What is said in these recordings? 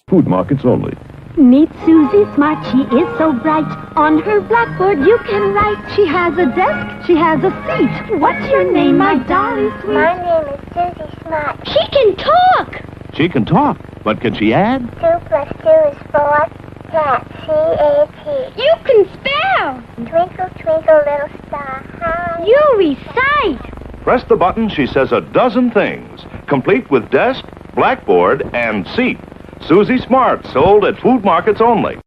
Food markets only. Meet Susie Smart, she is so bright. On her blackboard you can write. She has a desk, she has a seat. What's your name, my darling sweet? My name is Susie Smart. She can talk! She can talk, but can she add? 2 plus 2 is 4. Cat, C-A-T. You can spell! Twinkle, twinkle, little star, how You recite! Press the button, she says a dozen things, complete with desk, blackboard, and seat. Susie Smart, sold at food markets only.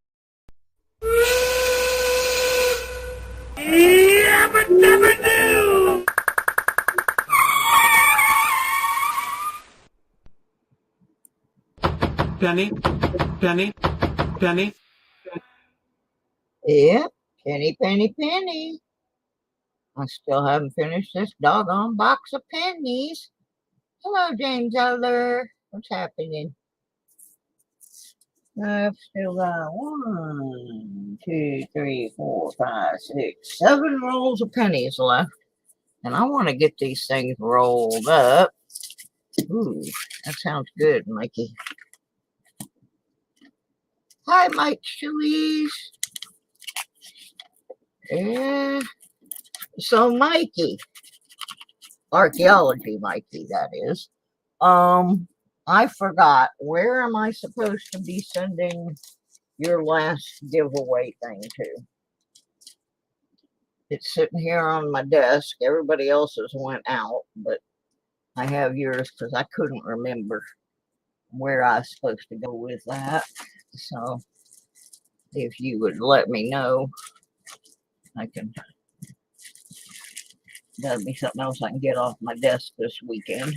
Penny, penny, penny. Yep, penny, penny, penny. I still haven't finished this doggone box of pennies. Hello, James Elder. What's happening? I've still got 1, 2, 3, 4, 5, 6, 7 rolls of pennies left. And I want to get these things rolled up. Ooh, that sounds good, Mikey. Hi, Mike Chewies. Yeah. So, Mikey, archaeology Mikey, that is. I forgot. Where am I supposed to be sending your last giveaway thing to? It's sitting here on my desk. Everybody else's went out, but I have yours because I couldn't remember where I was supposed to go with that. So if you would let me know, I can. That'd be something else I can get off my desk this weekend.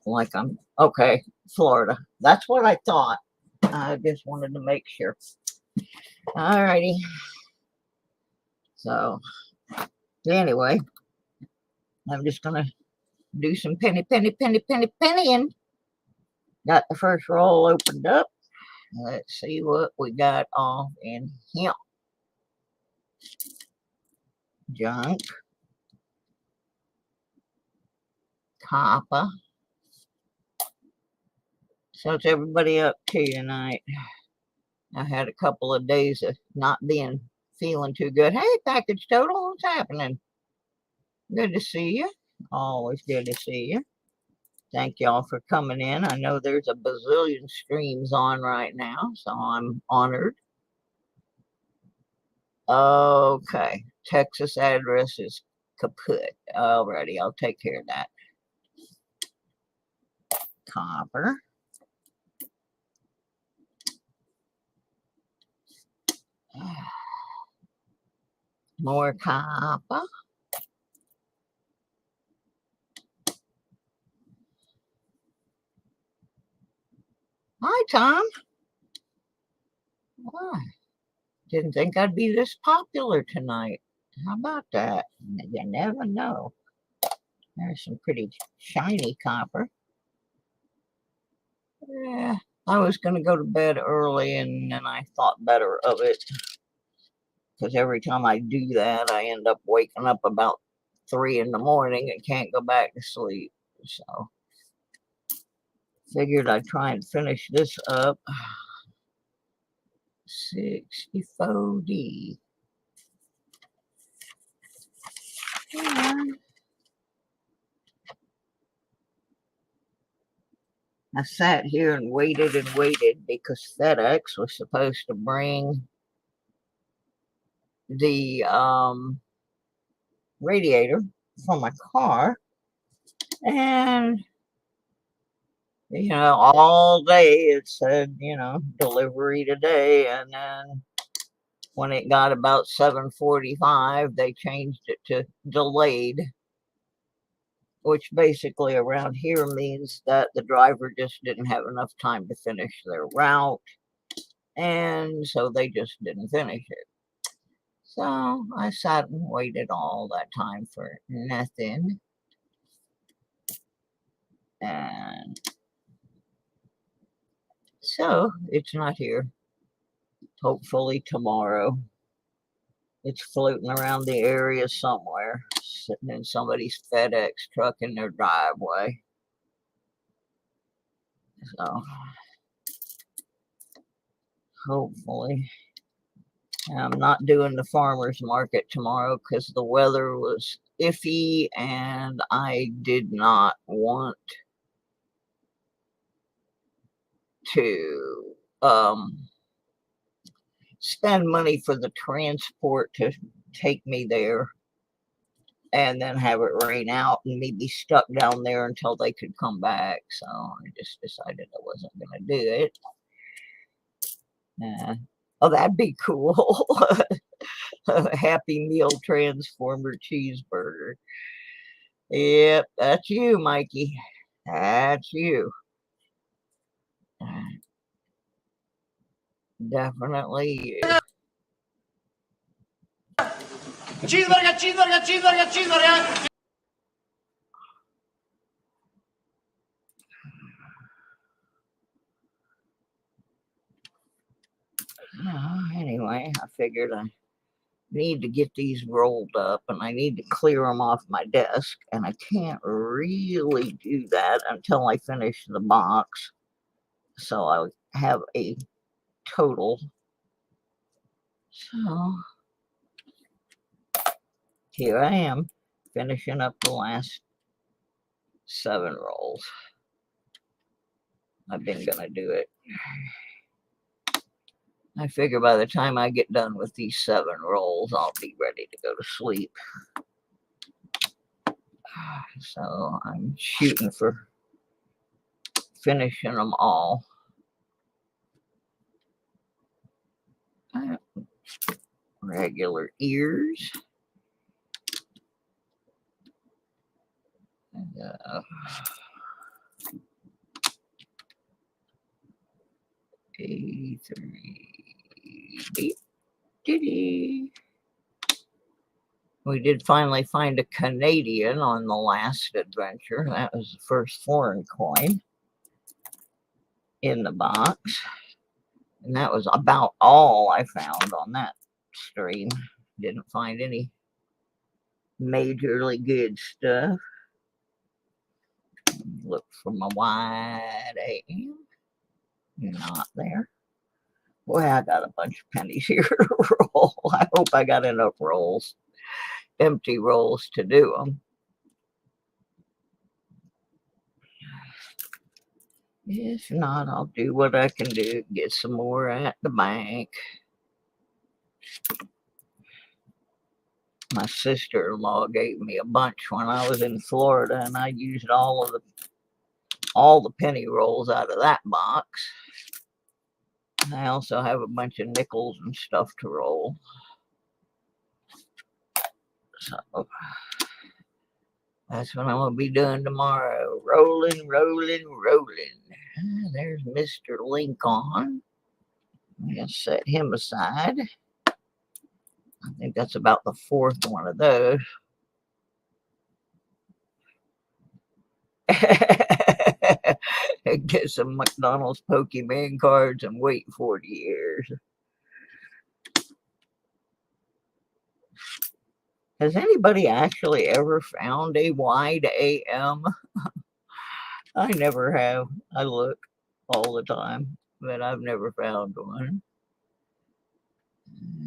Like I'm okay, Florida. That's what I thought. I just wanted to make sure. Alrighty. So anyway, I'm just gonna do some pennying. Got the first roll opened up. Let's see what we got all in here. Junk. Copper. So it's everybody up to tonight. I had a couple of days of not feeling too good. Hey, package total, what's happening? Good to see you. Always good to see you. Thank y'all for coming in. I know there's a bazillion streams on right now, so I'm honored. Okay, Texas address is kaput. Alrighty, I'll take care of that. Copper. More copper. Hi, Tom. Oh, didn't think I'd be this popular tonight. How about that? You never know. There's some pretty shiny copper. Yeah, I was going to go to bed early, and then I thought better of it. Because every time I do that, I end up waking up about 3 in the morning and can't go back to sleep. So, figured I'd try and finish this up. 64D. Yeah. I sat here and waited because FedEx was supposed to bring the radiator for my car, and all day it said delivery today, and then when it got about 7:45 they changed it to delayed, which basically around here means that the driver just didn't have enough time to finish their route, and so they just didn't finish it. So I sat and waited all that time for nothing. And so it's not here. Hopefully tomorrow. It's floating around the area somewhere, sitting in somebody's FedEx truck in their driveway. So hopefully. I'm not doing the farmer's market tomorrow because the weather was iffy and I did not want to spend money for the transport to take me there and then have it rain out and me be stuck down there until they could come back. So I just decided I wasn't going to do it. Oh, that'd be cool. A Happy Meal Transformer cheeseburger. Yep, that's you, Mikey. That's you. Definitely you. Cheeseburger, cheeseburger, cheeseburger, cheeseburger. Anyway, I figured I need to get these rolled up and I need to clear them off my desk, and I can't really do that until I finish the box. So I have a total. So here I am finishing up the last 7 rolls. I've been gonna do it. I figure by the time I get done with these 7 rolls, I'll be ready to go to sleep. So I'm shooting for finishing them all. Regular ears. And, A3. We did finally find a Canadian on the last adventure. That was the first foreign coin in the box. And that was about all I found on that stream. Didn't find any majorly good stuff. Look for my wide AM. Not there. Boy, I got a bunch of pennies here to roll. I hope I got enough rolls, empty rolls, to do them. If not, I'll do what I can do, get some more at the bank. My sister-in-law gave me a bunch when I was in Florida, and I used all the penny rolls out of that box. I also have a bunch of nickels and stuff to roll. So that's what I'm going to be doing tomorrow. Rolling, rolling, rolling. There's Mr. Lincoln. I'm going to set him aside. I think that's about the 4th one of those. Get some McDonald's Pokemon cards and wait 40 years. Has anybody actually ever found a wide AM? I never have. I look all the time, but I've never found one.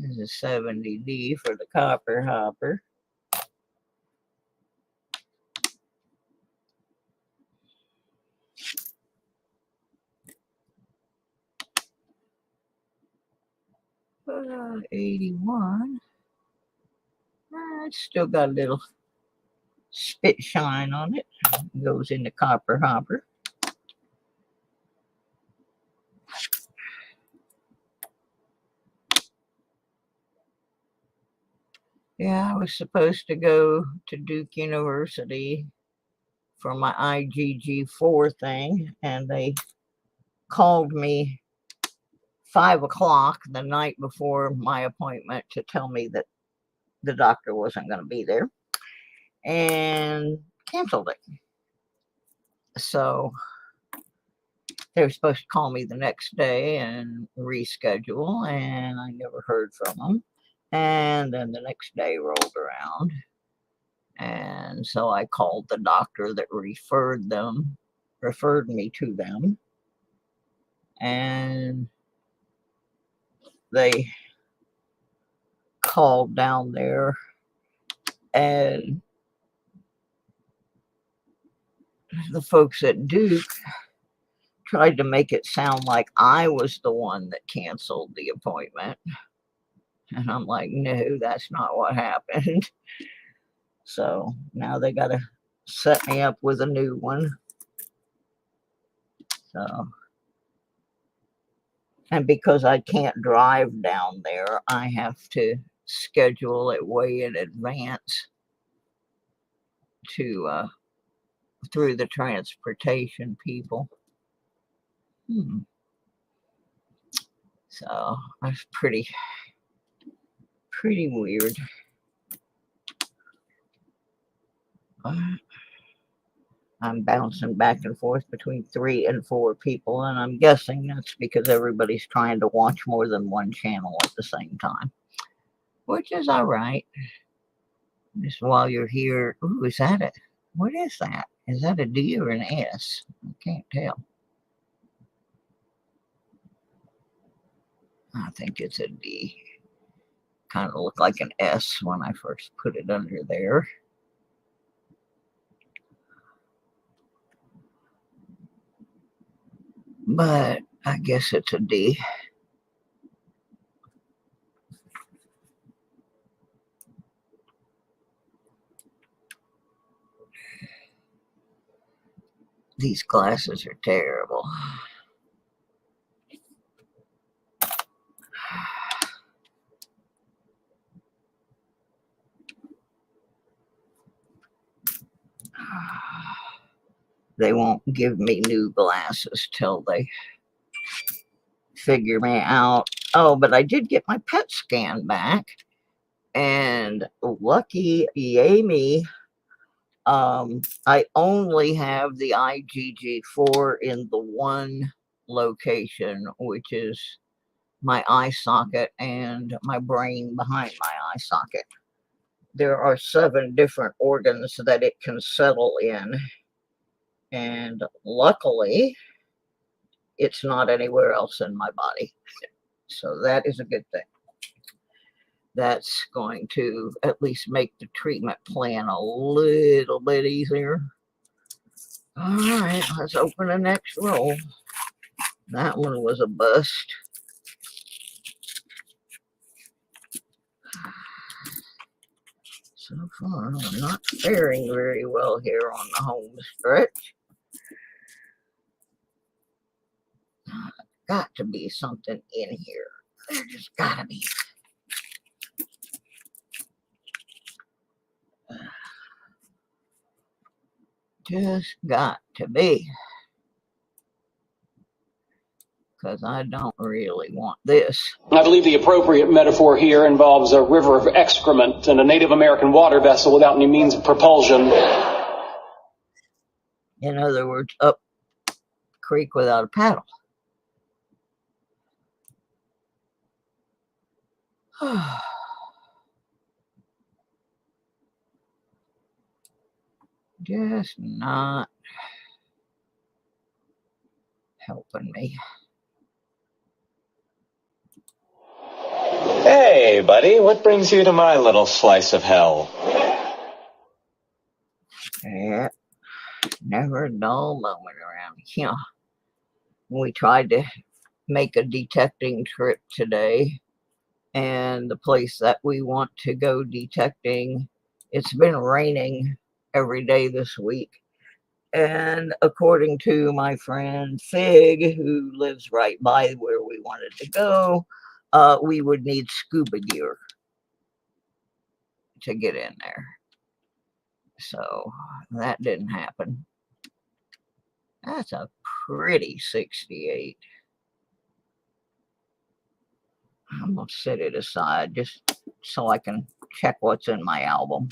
There's a 70D for the copper hopper. But 81. It's still got a little spit shine on it. It goes in the copper hopper. Yeah, I was supposed to go to Duke University for my IgG4 thing, and they called me 5 o'clock the night before my appointment to tell me that the doctor wasn't going to be there and canceled it. So they were supposed to call me the next day and reschedule, and I never heard from them. And then the next day rolled around, and so I called the doctor that referred me to them, and they called down there, and the folks at Duke tried to make it sound like I was the one that canceled the appointment. And I'm like, no, that's not what happened. So now they got to set me up with a new one. So, and because I can't drive down there, I have to schedule it way in advance to through the transportation people. So that's pretty weird. I'm bouncing back and forth between 3 and 4 people, and I'm guessing that's because everybody's trying to watch more than one channel at the same time, which is all right. Just while you're here, ooh, is that it? What is that? Is that a D or an S? I can't tell. I think it's a D. Kind of looked like an S when I first put it under there. But I guess it's a D. These glasses are terrible. They won't give me new glasses till they figure me out. Oh, but I did get my PET scan back, and lucky yay me, I only have the IgG4 in the one location, which is my eye socket and my brain behind my eye socket. There are 7 different organs that it can settle in, and luckily it's not anywhere else in my body. So that is a good thing. That's going to at least make the treatment plan a little bit easier. All right, let's open the next roll. That one was a bust. So far, I'm not faring very well here on the home stretch. Got to be something in here. There just gotta be. Just got to be. Because I don't really want this. I believe the appropriate metaphor here involves a river of excrement and a Native American water vessel without any means of propulsion. In other words, up creek without a paddle. Just not helping me. Hey, buddy, what brings you to my little slice of hell? Yeah, never a dull moment around here. We tried to make a detecting trip today, and the place that we want to go detecting, it's been raining every day this week. And according to my friend Fig, who lives right by where we wanted to go, we would need scuba gear to get in there. So that didn't happen. That's a pretty 68. I'm going to set it aside just so I can check what's in my album,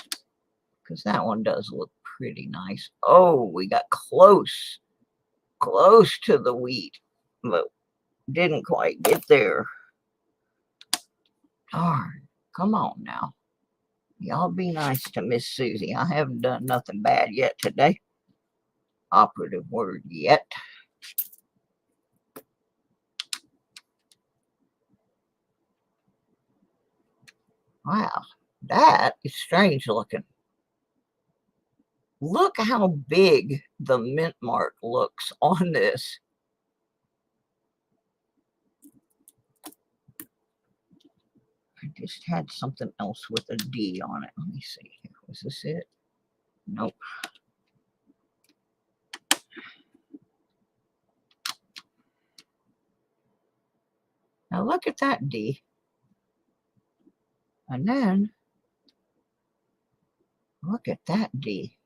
because that one does look pretty nice. Oh, we got close to the wheat, but didn't quite get there. Darn, come on now. Y'all be nice to Miss Susie. I haven't done nothing bad yet today. Operative word yet. Wow, that is strange looking. Look how big the mint mark looks on this. I just had something else with a D on it. Let me see. Was this it? Nope. Now look at that D. And then look at that D.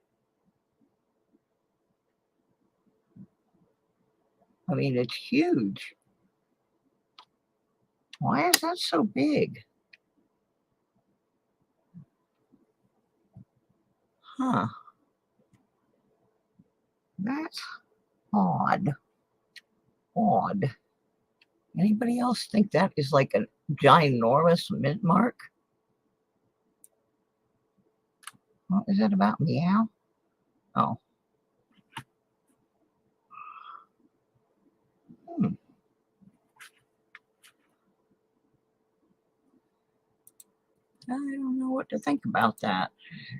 I mean, it's huge. Why is that so big? Huh. That's odd. Odd. Anybody else think that is like a ginormous mint mark? What is it about meow? Oh. Hmm. I don't know what to think about that.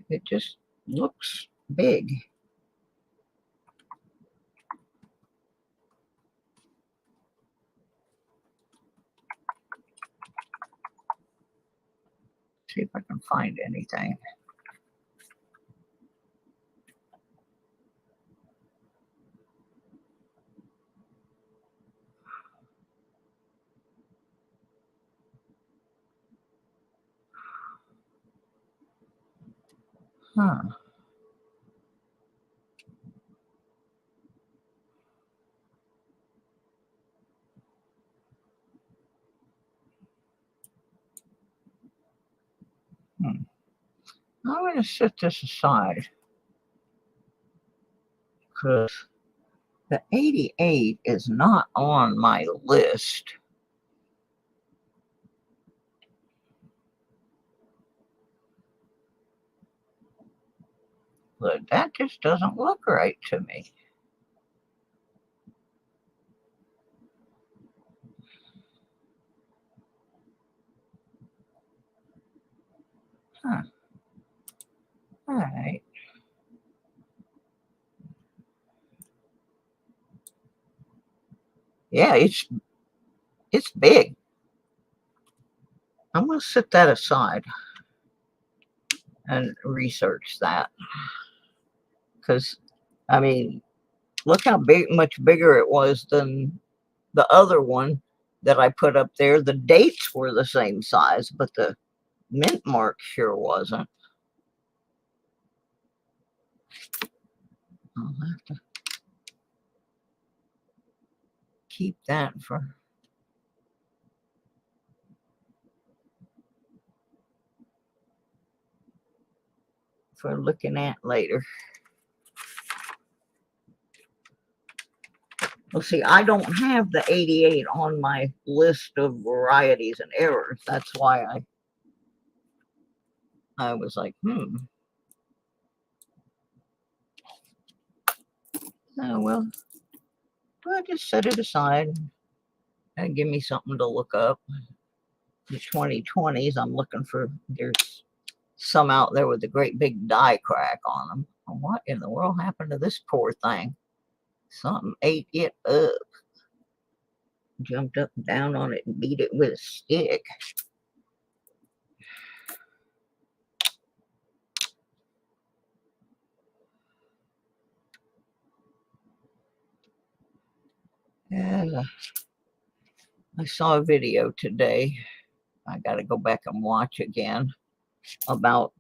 It just looks big. See if I can find anything. Huh. I'm going to set this aside because the 88 is not on my list. But that just doesn't look right to me. Huh. All right. Yeah, it's big. I'm going to set that aside and research that. Because, I mean, look how much bigger it was than the other one that I put up there. The dates were the same size, but the mint mark sure wasn't. I'll have to keep that for looking at later. Well, see, I don't have the 88 on my list of varieties and errors. That's why I was like, Oh, well, I'll just set it aside and give me something to look up. The 2020s, I'm looking for, there's some out there with a great big die crack on them. What in the world happened to this poor thing? Something ate it up. Jumped up and down on it and beat it with a stick. And I saw a video today. I got to go back and watch again about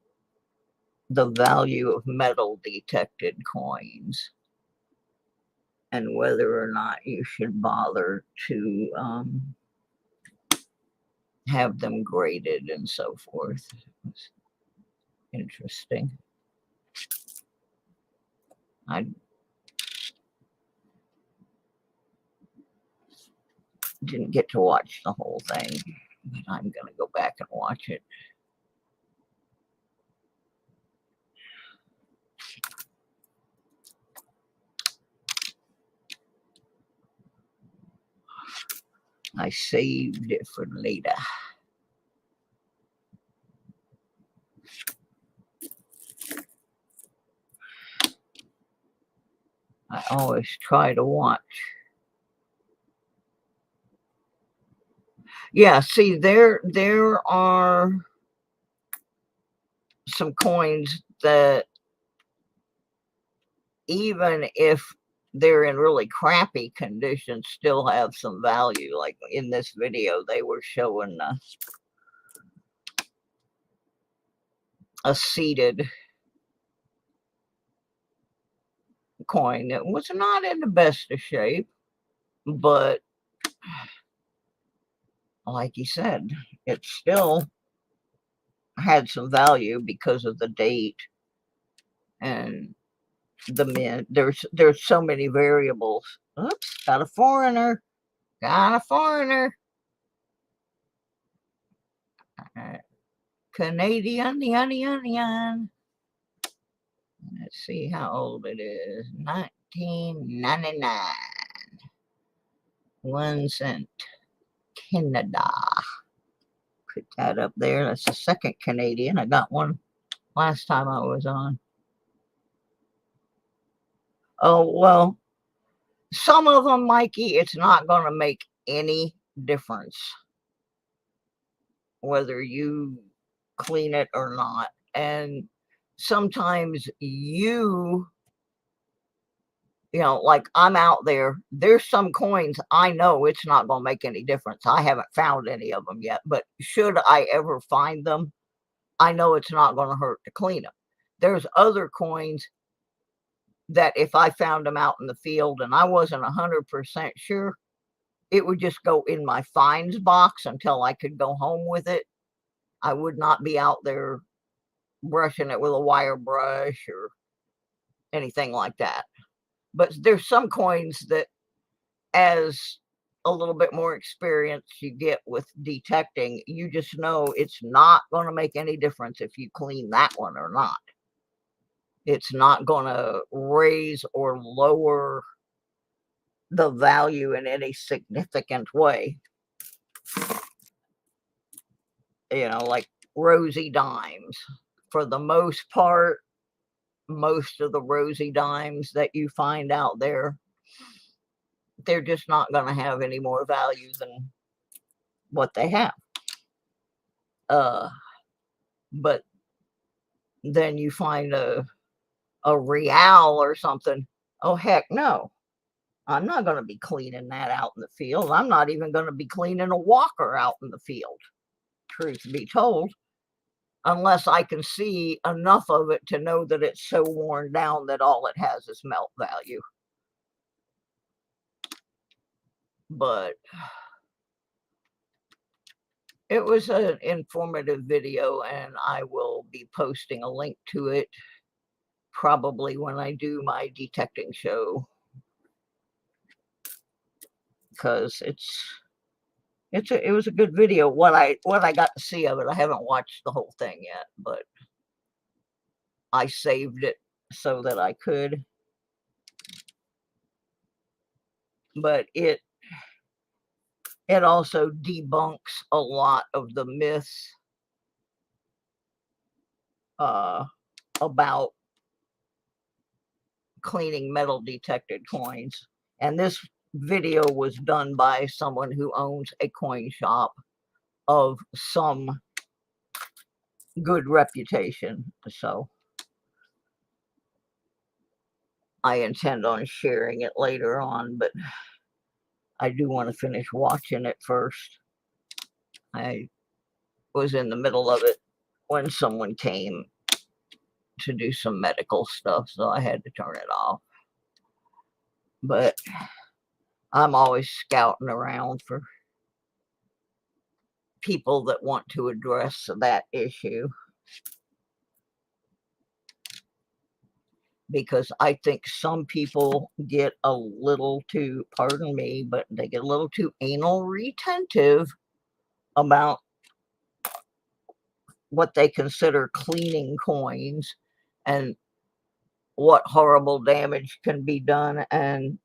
the value of metal detected coins and whether or not you should bother to have them graded and so forth. It's interesting. I didn't get to watch the whole thing, but I'm going to go back and watch it. I saved it for later. always try to watch. Yeah, see, there are some coins that even if they're in really crappy condition, still have some value. Like in this video, they were showing a seated coin that was not in the best of shape, but like he said, it still had some value because of the date and the mint. There's so many variables. Oops, got a foreigner. Got a foreigner. Canadian, the onion. Let's see how old it is. 1999. 1 cent. Canada. Put that up there. That's the second Canadian. I got one last time I was on. Oh, well, some of them, Mikey, it's not going to make any difference whether you clean it or not. And sometimes you know, like I'm out there, there's some coins I know it's not going to make any difference. I haven't found any of them yet, but should I ever find them, I know it's not going to hurt to clean them. There's other coins that if I found them out in the field and I wasn't 100% sure, it would just go in my finds box until I could go home with it. I would not be out there brushing it with a wire brush or anything like that. But there's some coins that, as a little bit more experience you get with detecting, you just know it's not going to make any difference if you clean that one or not. It's not going to raise or lower the value in any significant way. You know, like rosy dimes. For the most part, most of the rosy dimes that you find out there, they're just not going to have any more value than what they have. But then you find a real or something. Oh, heck no. I'm not going to be cleaning that out in the field. I'm not even going to be cleaning a walker out in the field, truth be told, unless I can see enough of it to know that it's so worn down that all it has is melt value. But it was an informative video, and I will be posting a link to it probably when I do my detecting show, because it was a good video. What I got to see of it, I haven't watched the whole thing yet, but I saved it so that I could. But it also debunks a lot of the myths about cleaning metal detected coins. And this video was done by someone who owns a coin shop of some good reputation. So I intend on sharing it later on, but I do want to finish watching it first. I was in the middle of it when someone came to do some medical stuff, so I had to turn it off. But I'm always scouting around for people that want to address that issue, because I think some people get a little too, pardon me, but they get a little too anal retentive about what they consider cleaning coins and what horrible damage can be done. And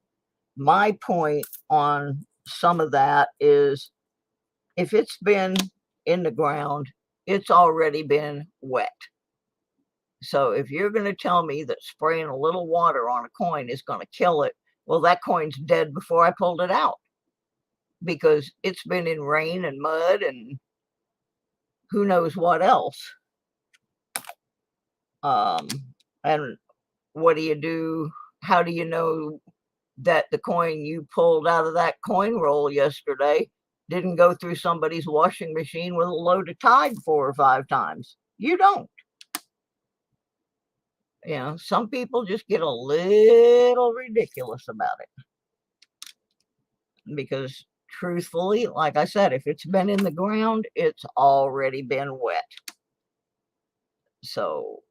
my point on some of that is, if it's been in the ground, it's already been wet. So if you're going to tell me that spraying a little water on a coin is going to kill it, well, that coin's dead before I pulled it out, because it's been in rain and mud and who knows what else. And what do you do? How do you know that the coin you pulled out of that coin roll yesterday didn't go through somebody's washing machine with a load of Tide 4 or 5 times? You don't. You know, some people just get a little ridiculous about it. Because truthfully, like I said, if it's been in the ground, it's already been wet. So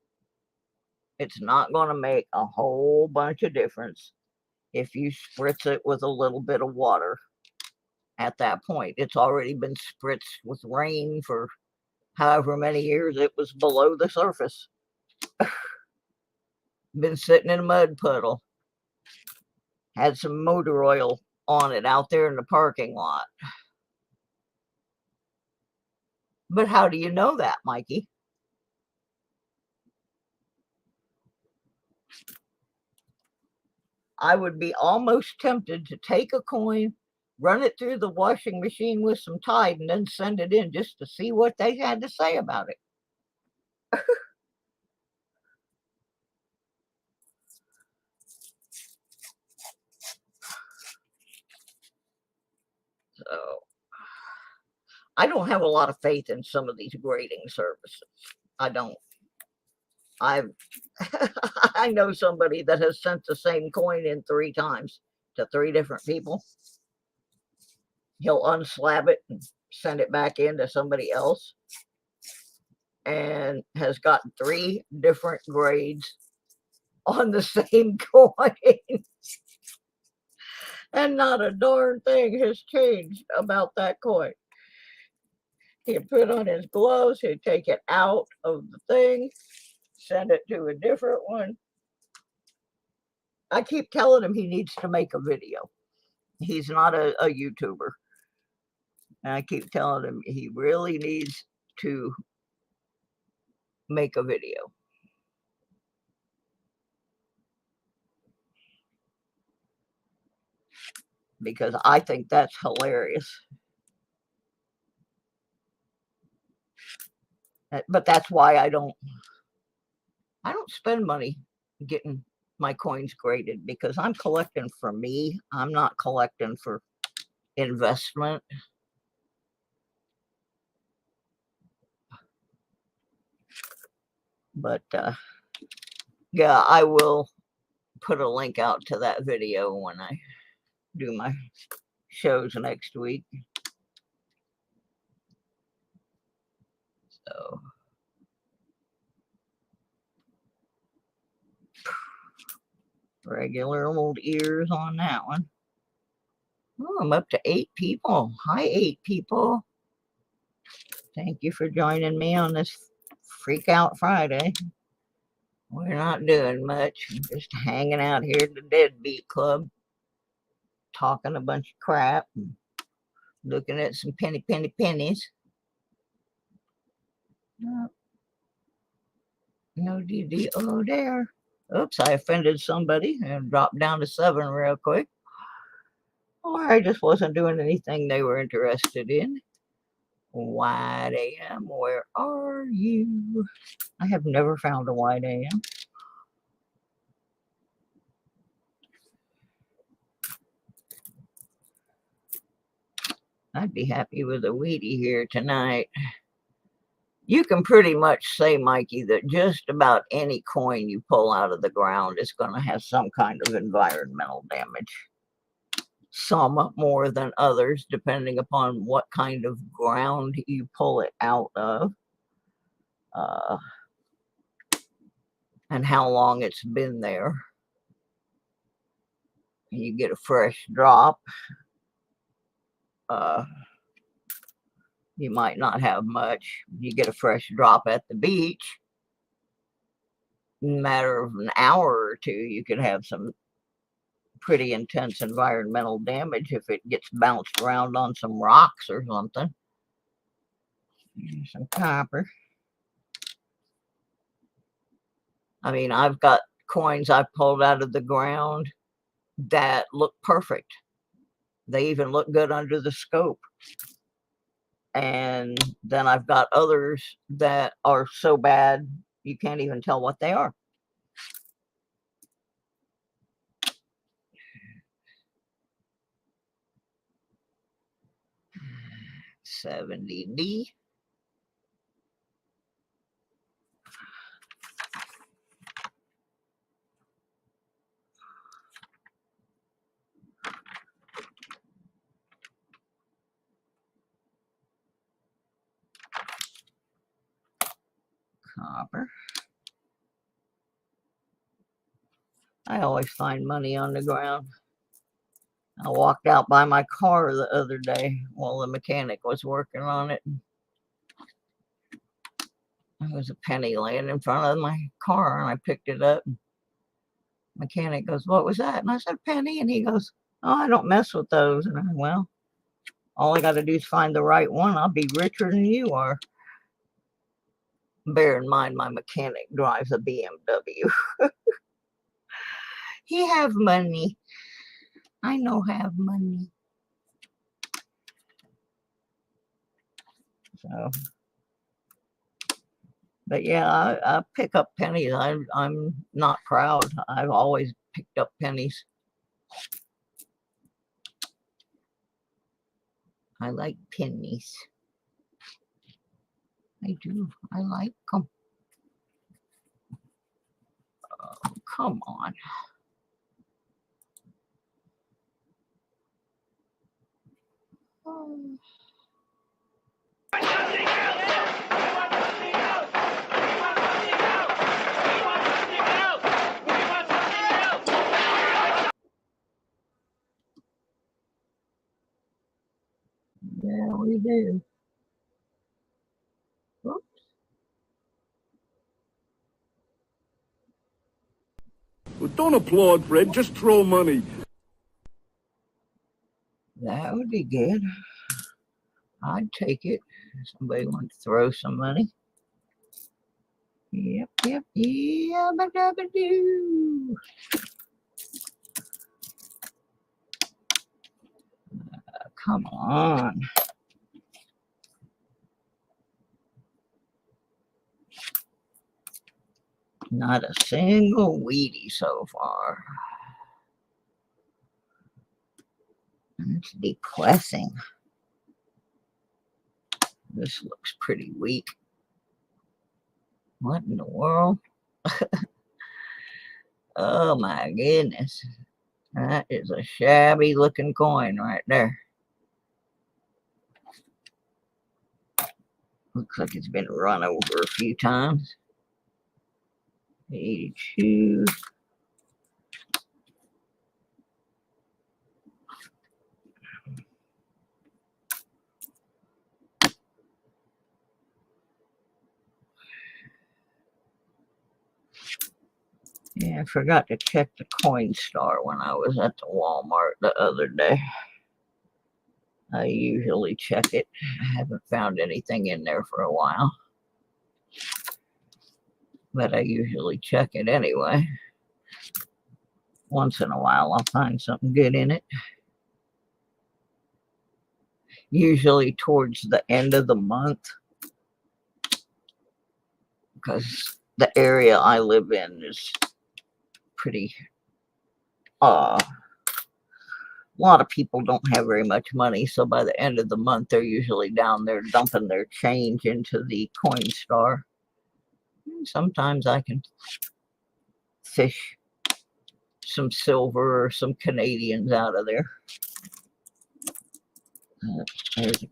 it's not going to make a whole bunch of difference if you spritz it with a little bit of water. At that point, it's already been spritzed with rain for however many years it was below the surface. Been sitting in a mud puddle. Had some motor oil on it out there in the parking lot. But how do you know that, Mikey? I would be almost tempted to take a coin, run it through the washing machine with some Tide, and then send it in just to see what they had to say about it. So I don't have a lot of faith in some of these grading services. I don't. I know somebody that has sent the same coin in 3 times to 3 different people. He'll unslab it and send it back in to somebody else, and has gotten 3 different grades on the same coin. And not a darn thing has changed about that coin. He'd put on his gloves, he'd take it out of the thing, send it to a different one. I keep telling him he needs to make a video. He's not a YouTuber. And I keep telling him he really needs to make a video. Because I think that's hilarious. But that's why I don't spend money getting my coins graded, because I'm collecting for me. I'm not collecting for investment. But yeah, I will put a link out to that video when I do my shows next week. So regular old ears on that one. Oh, I'm up to 8 people. Hi, 8 people. Thank you for joining me on this Freak Out Friday. We're not doing much. We're just hanging out here at the Deadbeat Club, talking a bunch of crap and looking at some pennies. No DDO there. Oops, I offended somebody and dropped down to 7 real quick. Or I just wasn't doing anything they were interested in. Wide AM, where are you? I have never found a wide AM. I'd be happy with a weedy here tonight. You can pretty much say, Mikey, that just about any coin you pull out of the ground is going to have some kind of environmental damage. Some more than others, depending upon what kind of ground you pull it out of, and how long it's been there. You get a fresh drop. You might not have much. You get a fresh drop at the beach. In a matter of an hour or 2, you could have some pretty intense environmental damage if it gets bounced around on some rocks or something. Some copper. I mean, I've got coins I pulled out of the ground that look perfect. They even look good under the scope. And then I've got others that are so bad you can't even tell what they are. $70D. Copper. I always find money on the ground. I walked out by my car the other day while the mechanic was working on it. There was a penny laying in front of my car, and I picked it up. Mechanic goes, "What was that?" And I said, "Penny." And he goes, "Oh, I don't mess with those." And I went, "Well, all I got to do is find the right one. I'll be richer than you are." Bear in mind, my mechanic drives a BMW. He have money. I know have money. So, but yeah, I pick up pennies. I'm not proud. I've always picked up pennies. I like pennies. I do. I like them. Oh, come on. Oh. Yeah, we do. Oops. Well, don't applaud, Fred. Just throw money. That would be good. I'd take it. Somebody wants to throw some money. Yep, yabba-dabba-doo. Come on. Not a single weedy so far. It's depressing. This looks pretty weak. What in the world? Oh my goodness. That is a shabby looking coin right there. Looks like it's been run over a few times. 82. Yeah, I forgot to check the Coinstar when I was at the Walmart the other day. I usually check it. I haven't found anything in there for a while. But I usually check it anyway. Once in a while I'll find something good in it. Usually towards the end of the month. Because the area I live in is pretty a lot of people don't have very much money, so by the end of the month they're usually down there dumping their change into the Coinstar. And sometimes I can fish some silver or some Canadians out of there. There's a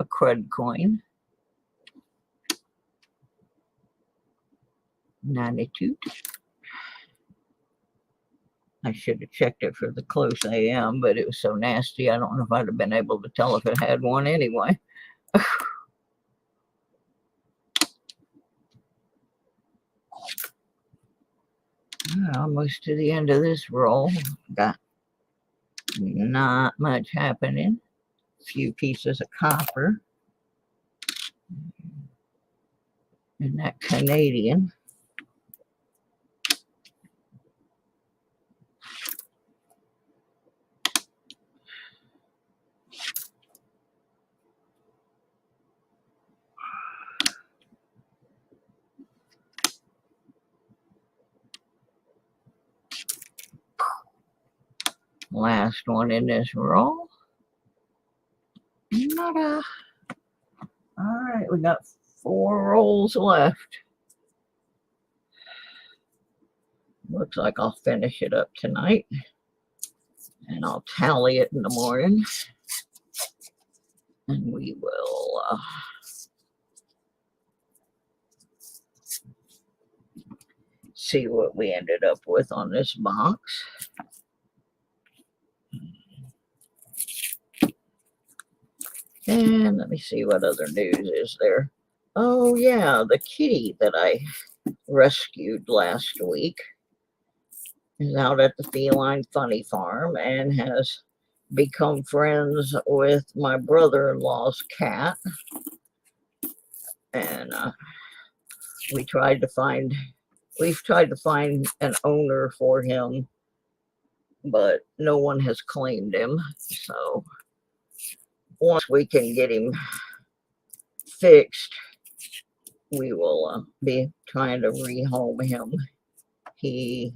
crud coin. 92. I should have checked it for the close AM, but it was so nasty, I don't know if I'd have been able to tell if it had one anyway. Almost to the end of this roll. Got not much happening. A few pieces of copper. And that Canadian. Last one in this roll. Nada. All right, we got 4 rolls left. Looks like I'll finish it up tonight, and I'll tally it in the morning, and we will see what we ended up with on this box. And let me see what other news is there. Oh yeah, the kitty that I rescued last week is out at the Feline Funny Farm and has become friends with my brother-in-law's cat. And we've tried to find an owner for him, but no one has claimed him. So once we can get him fixed, we will be trying to rehome him. He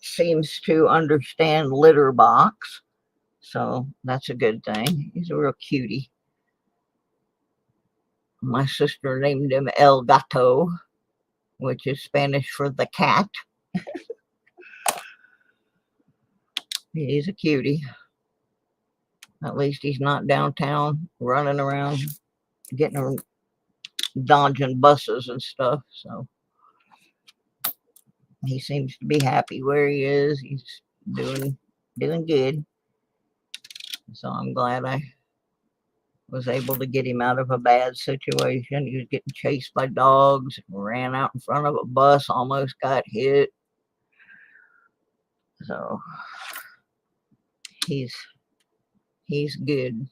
seems to understand litter box, so that's a good thing. He's a real cutie. My sister named him El Gato, which is Spanish for the cat. He's a cutie. At least he's not downtown running around dodging buses and stuff. So he seems to be happy where he is. He's doing good. So I'm glad I was able to get him out of a bad situation. He was getting chased by dogs, ran out in front of a bus, almost got hit. So he's good.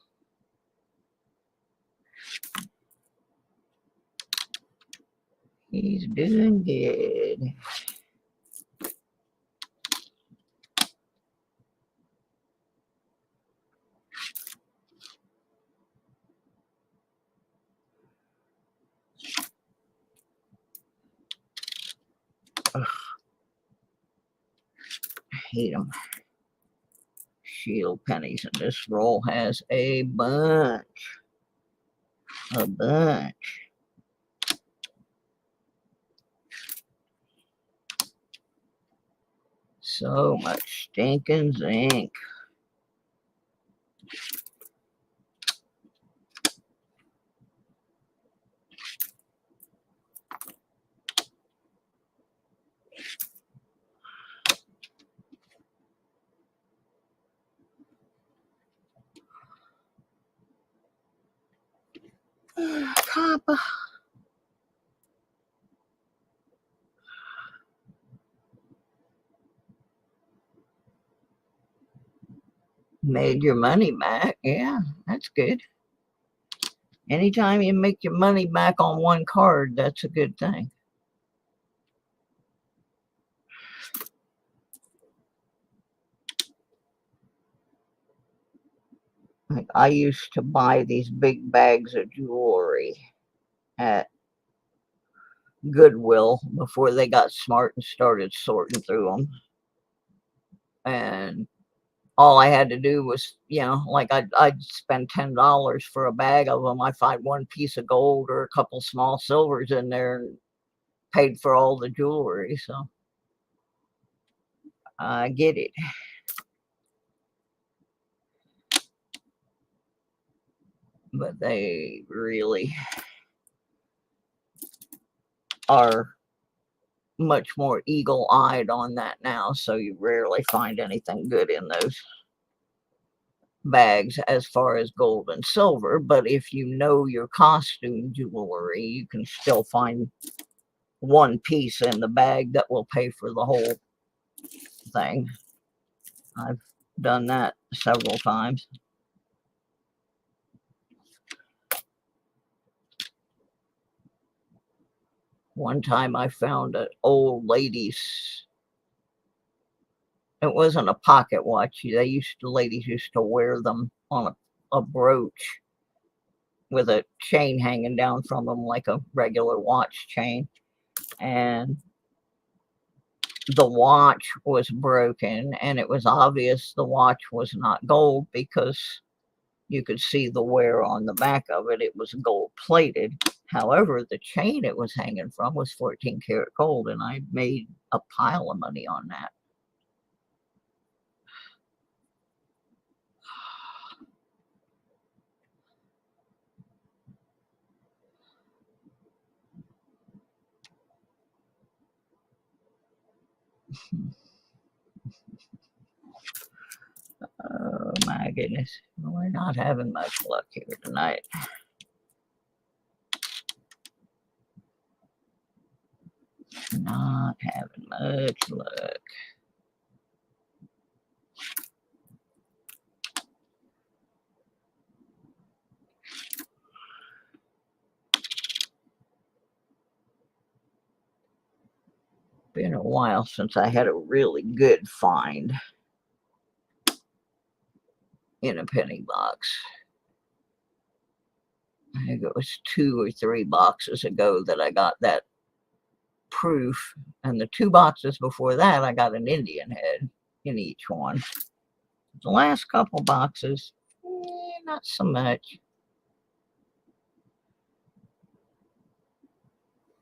He's doing good. Ugh. I hate them. Shield pennies, and this roll has a bunch. So much stinking zinc. Papa. Made your money back. Yeah, that's good. Anytime you make your money back on one card, that's a good thing. Like, I used to buy these big bags of jewelry at Goodwill before they got smart and started sorting through them. And all I had to do was, like I'd spend $10 for a bag of them. I find one piece of gold or a couple small silvers in there and paid for all the jewelry. So I get it. But they really are much more eagle-eyed on that now, so you rarely find anything good in those bags as far as gold and silver. But if you know your costume jewelry, you can still find one piece in the bag that will pay for the whole thing. I've done that several times. One time I found an old lady's, it wasn't a pocket watch. Ladies used to wear them on a brooch with a chain hanging down from them like a regular watch chain. And the watch was broken, and it was obvious the watch was not gold because you could see the wear on the back of it. It was gold plated. However, the chain it was hanging from was 14 karat gold, and I made a pile of money on that. Oh my goodness, we're not having much luck here tonight. Not having much luck. Been a while since I had a really good find in a penny box. I think it was 2 or 3 boxes ago that I got that proof, and the 2 boxes before that I got an Indian head in each one. The last couple boxes, not so much.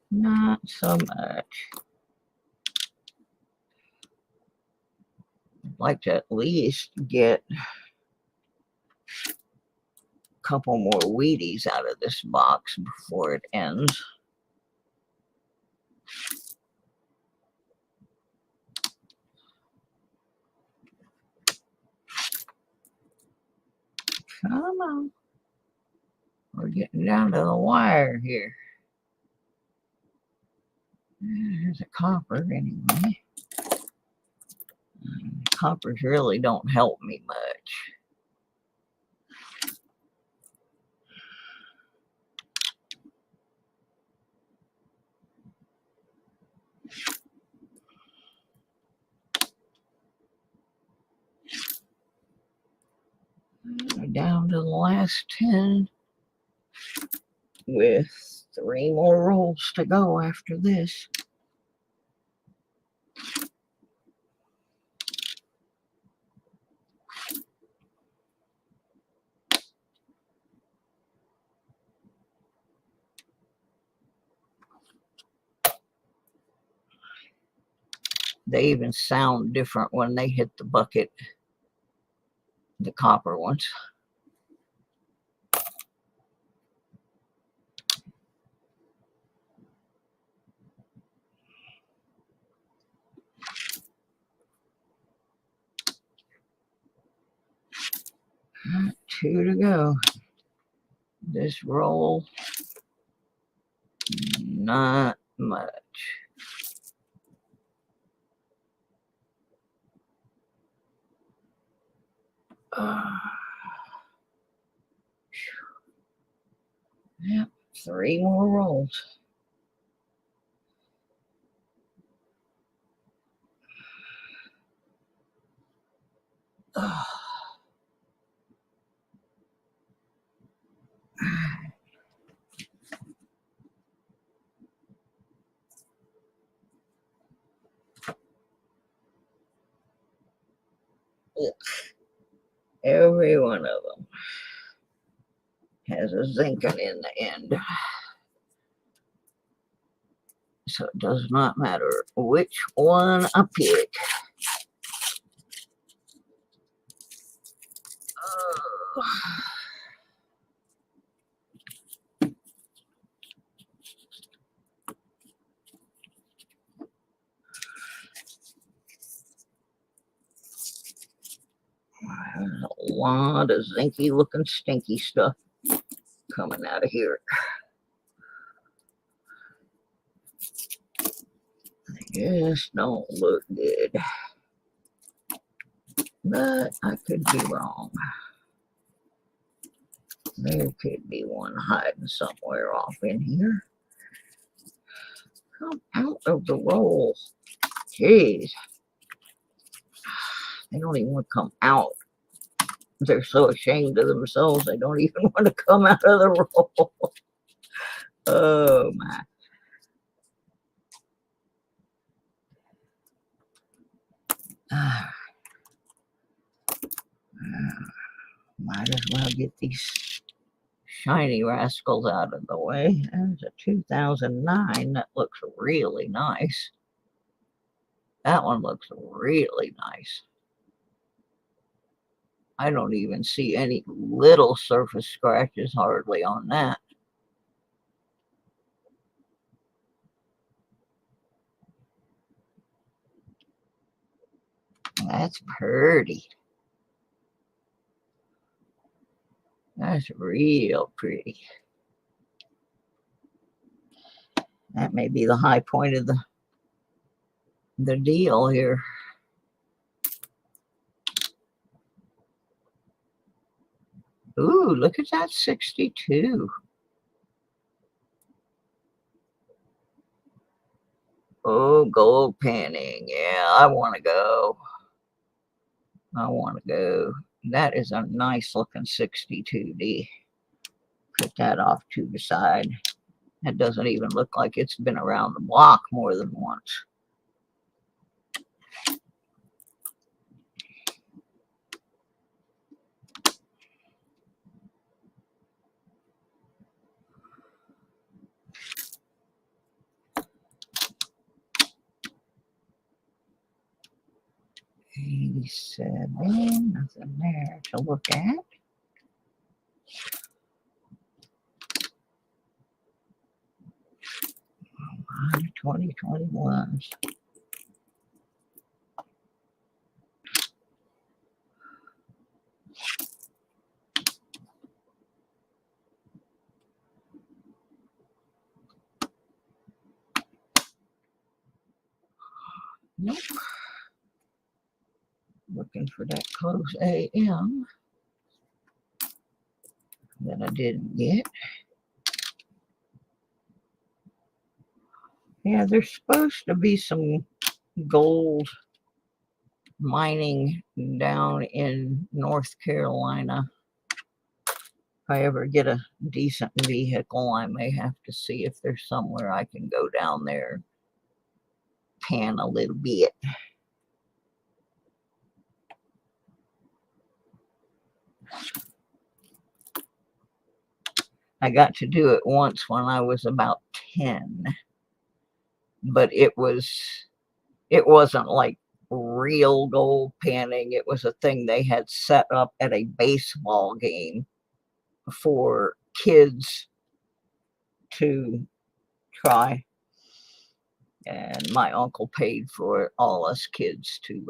Not so much. I'd like to at least get a couple more Wheaties out of this box before it ends. Come on. We're getting down to the wire here. There's a copper anyway. Coppers really don't help me much. We're down to the last 10 with 3 more rolls to go after this. They even sound different when they hit the bucket, the copper ones. Right, 2 to go. This roll, not much. Yep, 3 more rolls. Every one of them has a zinking in the end. So it does not matter which one I pick. There's a lot of zinky looking stinky stuff coming out of here. They just don't look good. But I could be wrong. There could be one hiding somewhere off in here. Come out of the roll. Jeez. They don't even want to come out. They're so ashamed of themselves, they don't even want to come out of the roll. Oh, my. Might as well get these shiny rascals out of the way. There's a 2009 that looks really nice. That one looks really nice. I don't even see any little surface scratches hardly on that. That's pretty. That's real pretty. That may be the high point of the deal here. Ooh, look at that 62. Oh, gold panning. Yeah, I want to go. I want to go. That is a nice looking 62D. Put that off to the side. That doesn't even look like it's been around the block more than once. $87, nothing there to look at. 2021. Nope. Looking for that close AM that I didn't get. Yeah, there's supposed to be some gold mining down in North Carolina. If I ever get a decent vehicle, I may have to see if there's somewhere I can go down there, pan a little bit. I got to do it once when I was about 10, but it wasn't like real gold panning. It was a thing they had set up at a baseball game for kids to try, and my uncle paid for all us kids to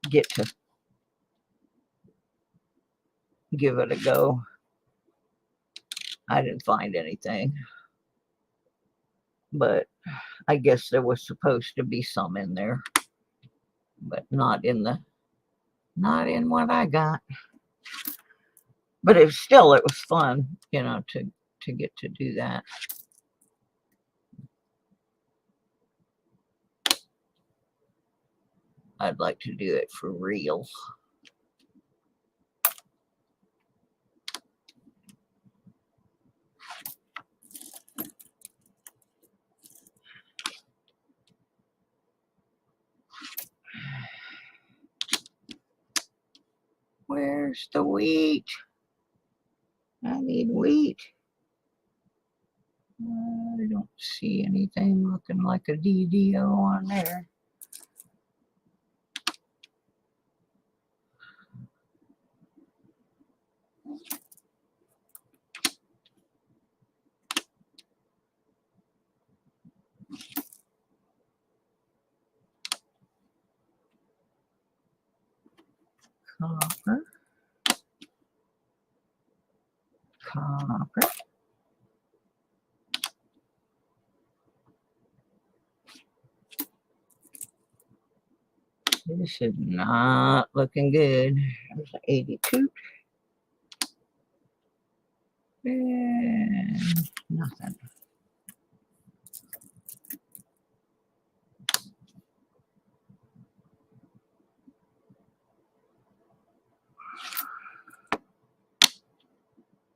get to give it a go. I didn't find anything, but I guess there was supposed to be some in there, but not in what I got. But it was fun, you know, to get to do that. I'd like to do it for real. Where's the wheat? I need wheat. I don't see anything looking like a DDO on there. Copper. Copper. This is not looking good. There's an 82. And nothing.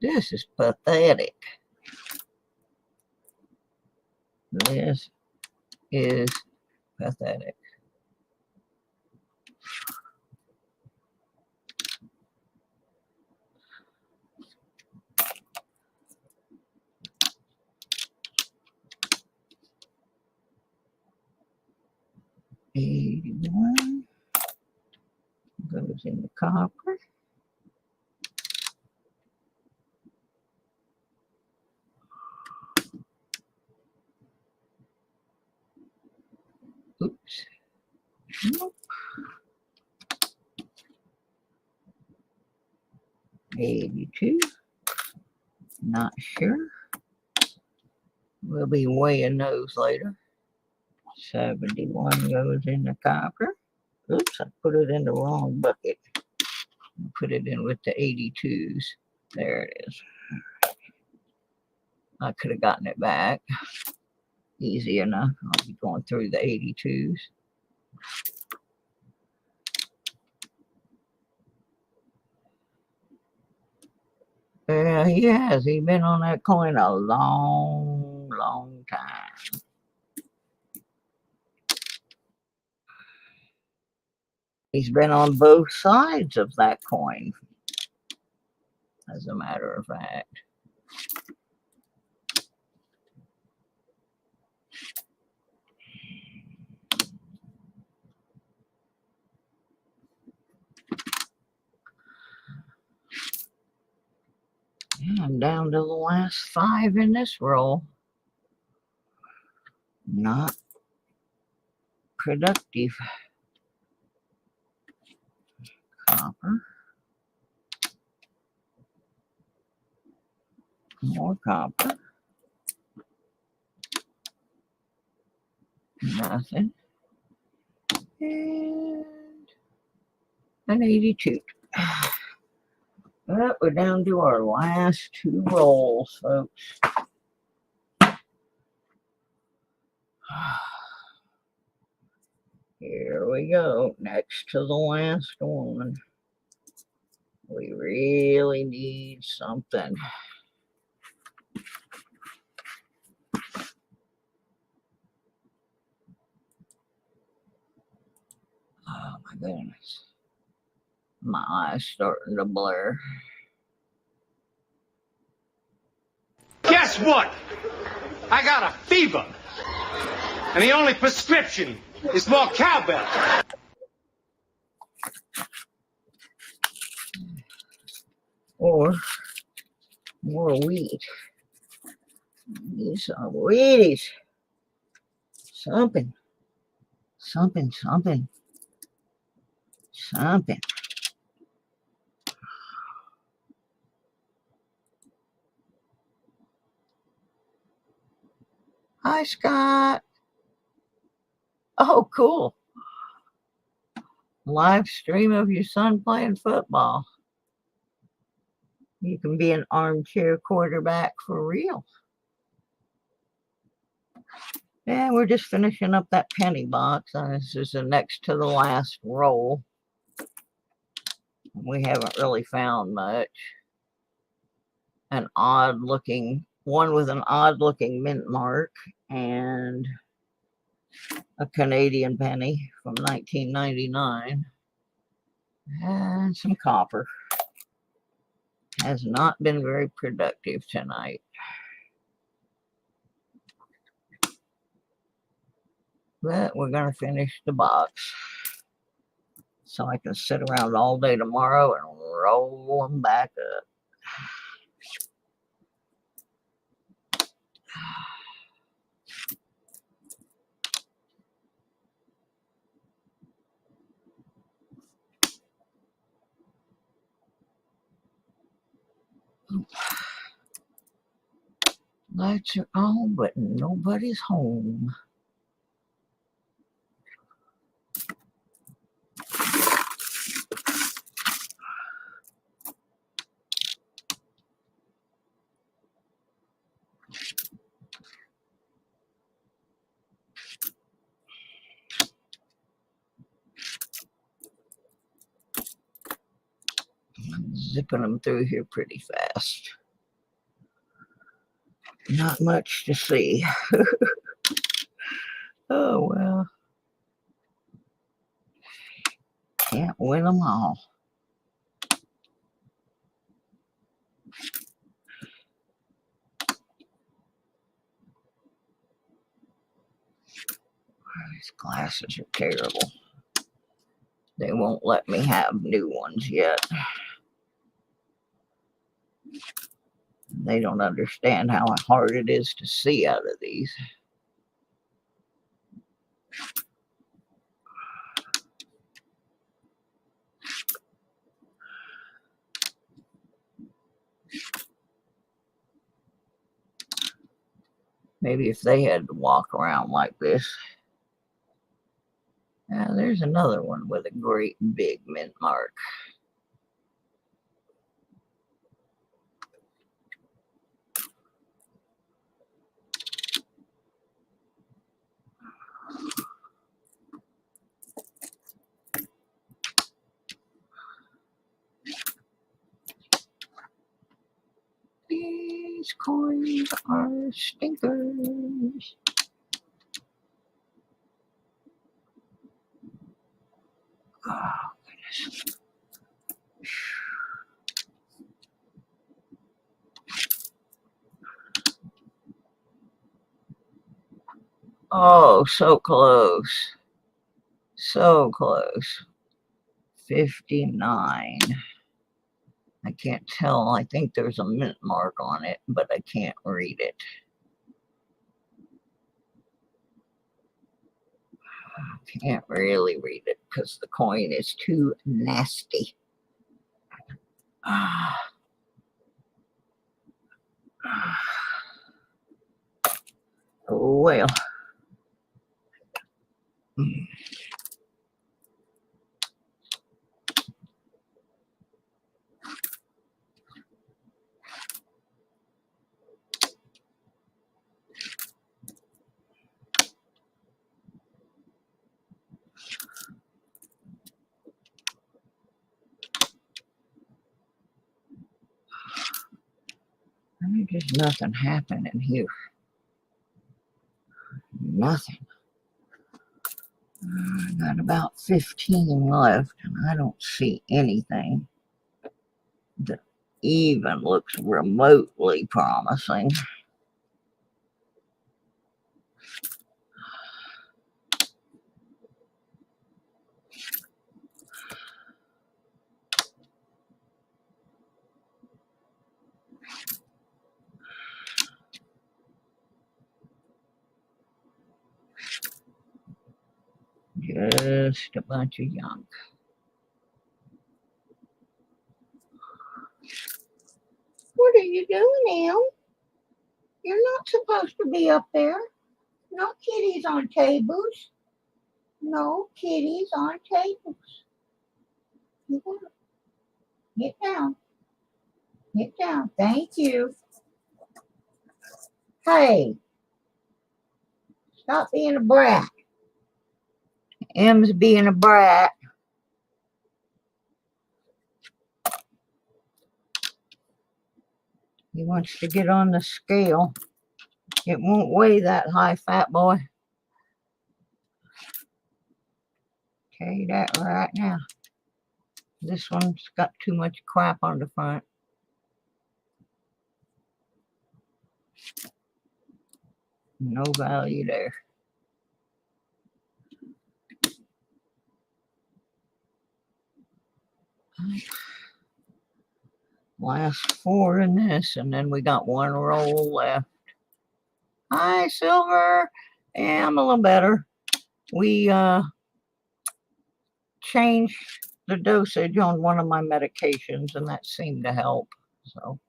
This is pathetic. This is pathetic. goes in the copper. Oops. Nope. 82. Not sure. We'll be weighing those later. 71 goes in the copper. Oops, I put it in the wrong bucket. Put it in with the 82s. There it is. I could have gotten it back. Easy enough. I'll be going through the 82s. He has. He's been on that coin a long, long time. He's been on both sides of that coin, as a matter of fact. I'm down to the last 5 in this roll. Not productive. Copper. More copper. Nothing. And an 82. But we're down to our last 2 rolls, folks. Here we go. Next to the last one. We really need something. Oh my goodness. My eyes starting to blur. Guess what? I got a fever. And the only prescription is more cowbell. Or more wheat. Need some Wheaties. Something. Something. Hi, Scott. Oh, cool. Live stream of your son playing football. You can be an armchair quarterback for real. And we're just finishing up that penny box. This is the next to the last roll. We haven't really found much. An odd looking, one with an odd looking mint mark and a Canadian penny from 1999. And some copper. Has not been very productive tonight. But we're going to finish the box so I can sit around all day tomorrow and roll them back up. Lights are on, but nobody's home. I'm zipping them through here pretty fast. Not much to see. Oh well. Can't win them all. These glasses are terrible. They won't let me have new ones yet. They don't understand how hard it is to see out of these. Maybe if they had to walk around like this. Now, there's another one with a great big mint mark. These coins are stinkers. Oh, goodness. Oh, so close. So close. 59. I can't tell. I think there's a mint mark on it, but I can't read it. I can't really read it because the coin is too nasty. Oh, well. There's nothing happening here. Nothing. I got about 15 left, and I don't see anything that even looks remotely promising. Just a bunch of junk. What are you doing, Em? You're not supposed to be up there. No kitties on tables. No kitties on tables. Get down. Get down. Thank you. Hey, stop being a brat. Em's being a brat. He wants to get on the scale. It won't weigh that high, fat boy. Tell you that right now. This one's got too much crap on the front. No value there. Last 4 in this, and then we got 1 roll left. Hi, Silver. Yeah, I'm a little better. We changed the dosage on one of my medications, and that seemed to help. So,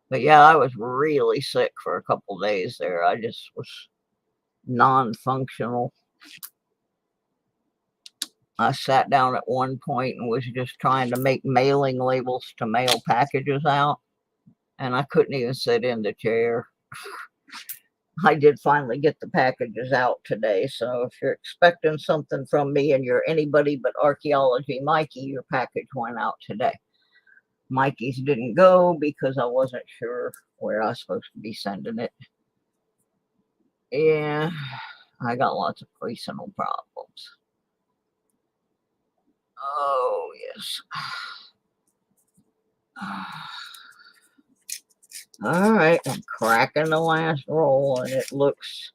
but yeah, I was really sick for a couple days there. I just was non-functional. I sat down at one point and was just trying to make mailing labels to mail packages out, and I couldn't even sit in the chair. I did finally get the packages out today, so if you're expecting something from me and you're anybody but Archaeology Mikey, your package went out today. Mikey's didn't go because I wasn't sure where I was supposed to be sending it. Yeah, I got lots of personal problems. Oh, yes. All right, I'm cracking the last roll, and it looks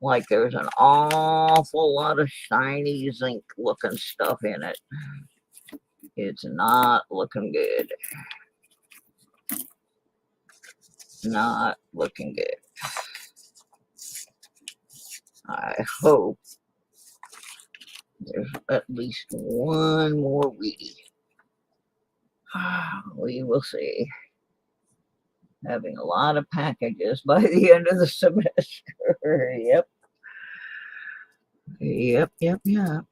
like there's an awful lot of shiny zinc looking stuff in it. It's not looking good. Not looking good. I hope there's at least one more Wheatie. We will see. Having a lot of packages by the end of the semester. Yep. Yep, yep, yep.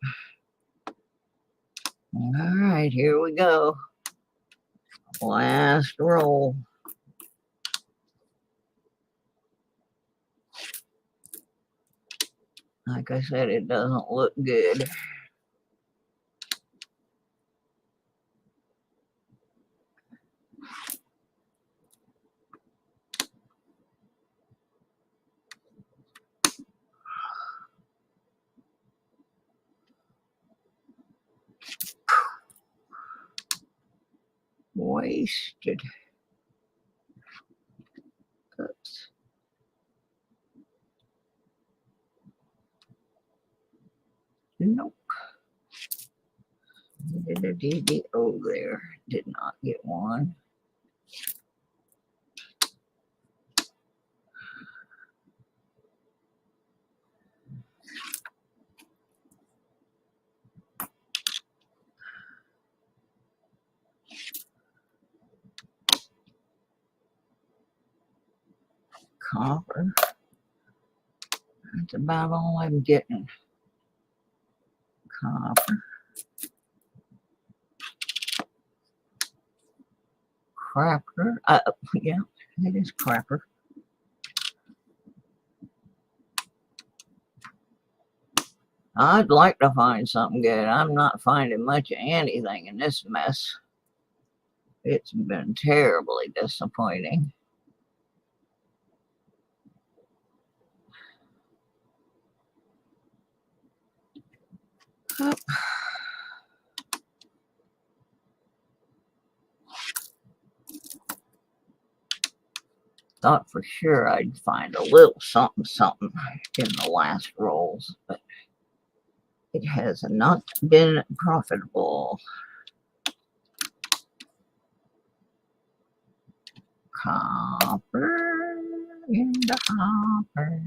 All right, here we go. Last roll. Like I said, it doesn't look good. Wasted. Oops. Nope. Oh, there. Did not get one. Copper. That's about all I'm getting. Copper. Crapper. Yeah, it is crapper. I'd like to find something good. I'm not finding much of anything in this mess. It's been terribly disappointing. Oh. Thought for sure I'd find a little something in the last rolls, but it has not been profitable. Copper in the hopper.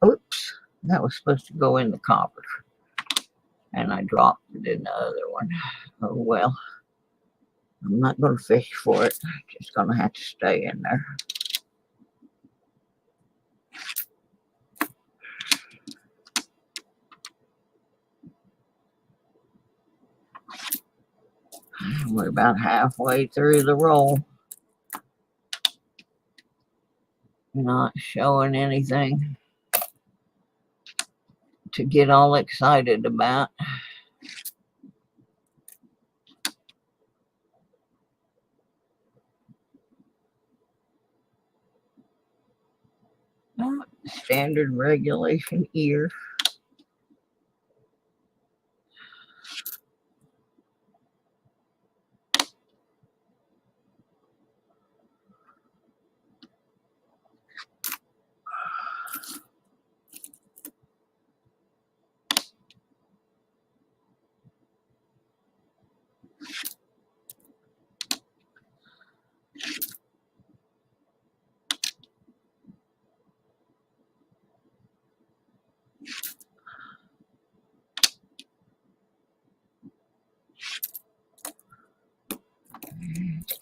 Oops, that was supposed to go in the copper. And I dropped it in the other one. Oh well. I'm not going to fish for it. Just going to have to stay in there. We're about halfway through the roll. Not showing anything to get all excited about. Standard regulation ear.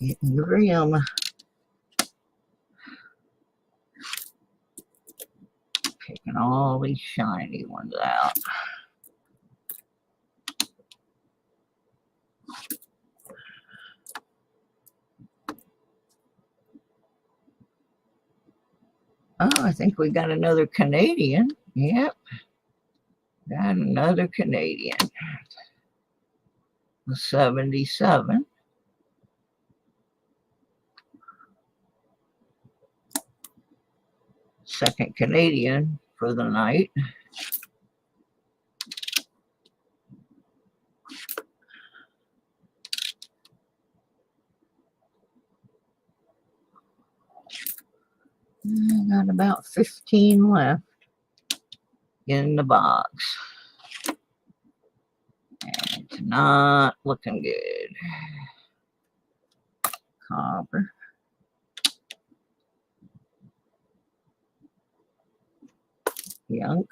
Getting grim. Picking all these shiny ones out. Oh, I think we got another Canadian. Yep. Got another Canadian. 77. Second Canadian for the night. I got about 15 left in the box. And it's not looking good. Copper. Junk.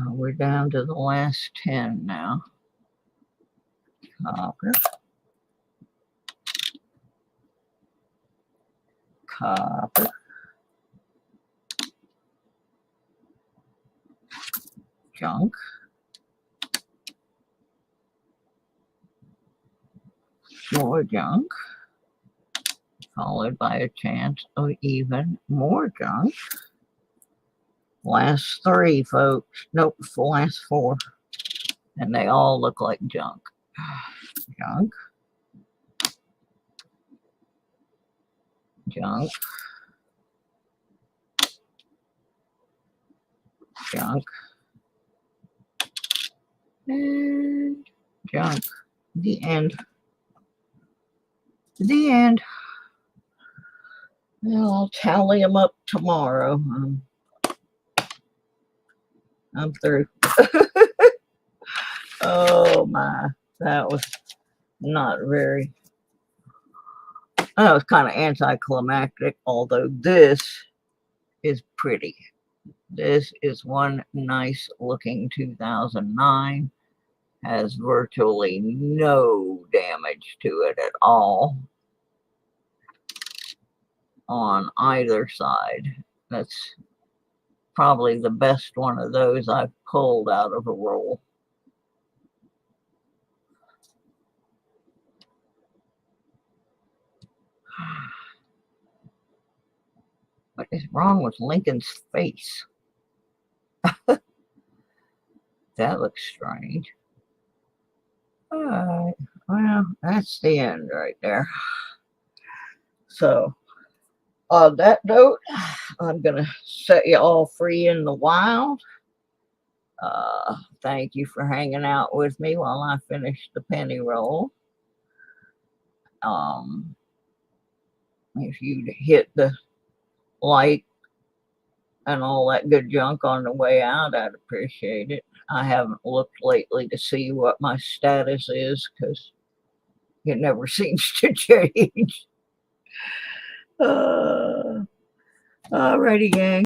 We're down to the last 10 now. Copper. Copper. Junk. More junk. Followed by a chance of even more junk. Last 3, folks. Nope, last 4. And they all look like junk. Junk. Junk. Junk. And junk. The end. The end. Well, I'll tally them up tomorrow. I'm through. Oh my, that was not very. That was kind of anticlimactic, although this is pretty. This is one nice looking 2009. Has virtually no damage to it at all on either side. That's probably the best one of those I've pulled out of a roll. What is wrong with Lincoln's face? That looks strange. Alright, well, that's the end right there. So, on that note, I'm going to set you all free in the wild. Thank you for hanging out with me while I finish the penny roll. If you'd hit the like and all that good junk on the way out, I'd appreciate it. I haven't looked lately to see what my status is because it never seems to change. Alrighty, gang.